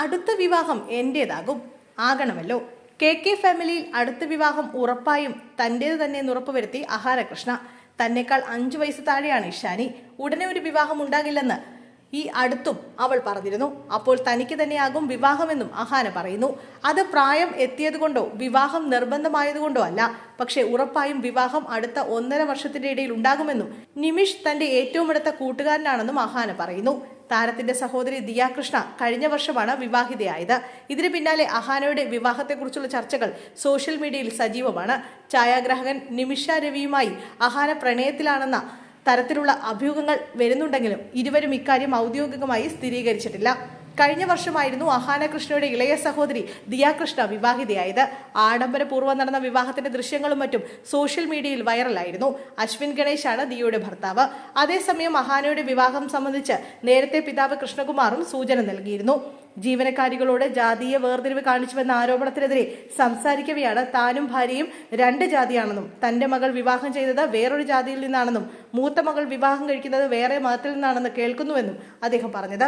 അടുത്ത വിവാഹം എന്റേതാകും, ആകണമല്ലോ. KK ഫാമിലിയിൽ അടുത്ത വിവാഹം ഉറപ്പായും തന്റേത് തന്നെ എന്ന് ഉറപ്പുവരുത്തി അഹാന കൃഷ്ണ. തന്നെക്കാൾ 5 വയസ്സ് താഴെയാണ് ഇഷാനി. ഉടനെ ഒരു വിവാഹം ഉണ്ടാകില്ലെന്ന് ഈ അടുത്തും അവൾ പറഞ്ഞിരുന്നു. അപ്പോൾ തനിക്ക് തന്നെയാകും വിവാഹമെന്നും അഹാന പറയുന്നു. അത് പ്രായം എത്തിയതുകൊണ്ടോ വിവാഹം നിർബന്ധമായതുകൊണ്ടോ അല്ല, പക്ഷേ ഉറപ്പായും വിവാഹം അടുത്ത 1.5 വർഷത്തിന്റെ ഇടയിൽ ഉണ്ടാകുമെന്നും നിമിഷ് തന്റെ ഏറ്റവും അടുത്ത കൂട്ടുകാരനാണെന്നും അഹാന പറയുന്നു. താരത്തിന്റെ സഹോദരി ദിയ കൃഷ്ണ കഴിഞ്ഞ വർഷമാണ് വിവാഹിതയായത്. ഇതിന് പിന്നാലെ അഹാനയുടെ വിവാഹത്തെക്കുറിച്ചുള്ള ചർച്ചകൾ സോഷ്യൽ മീഡിയയിൽ സജീവമാണ്. ഛായാഗ്രാഹകൻ നിമിഷ രവിയുമായി അഹാന പ്രണയത്തിലാണെന്ന തരത്തിലുള്ള അഭ്യൂഹങ്ങൾ വരുന്നുണ്ടെങ്കിലും ഇരുവരും ഇക്കാര്യം ഔദ്യോഗികമായി സ്ഥിരീകരിച്ചിട്ടില്ല. കഴിഞ്ഞ വർഷമായിരുന്നു അഹാന കൃഷ്ണയുടെ ഇളയ സഹോദരി ദിയ കൃഷ്ണ വിവാഹിതയായത്. ആഡംബരപൂർവ്വം നടന്ന വിവാഹത്തിന്റെ ദൃശ്യങ്ങളും മറ്റും സോഷ്യൽ മീഡിയയിൽ വൈറലായിരുന്നു. അശ്വിൻ ഗണേശാണ് ദിയയുടെ ഭർത്താവ്. അതേസമയം അഹാനയുടെ വിവാഹം സംബന്ധിച്ച് നേരത്തെ പിതാവ് കൃഷ്ണകുമാറും സൂചന നൽകിയിരുന്നു. ജീവനക്കാരികളോട് ജാതീയ വേർതിരിവ് കാണിച്ചുവെന്ന ആരോപണത്തിനെതിരെ സംസാരിക്കവെയാണ് താനും ഭാര്യയും 2 ജാതിയാണെന്നും തന്റെ മകൾ വിവാഹം ചെയ്തത് വേറൊരു ജാതിയിൽ നിന്നാണെന്നും മൂത്ത മകൾ വിവാഹം കഴിക്കുന്നത് വേറെ മതത്തിൽ നിന്നാണെന്ന് കേൾക്കുന്നുവെന്നും അദ്ദേഹം പറഞ്ഞത്.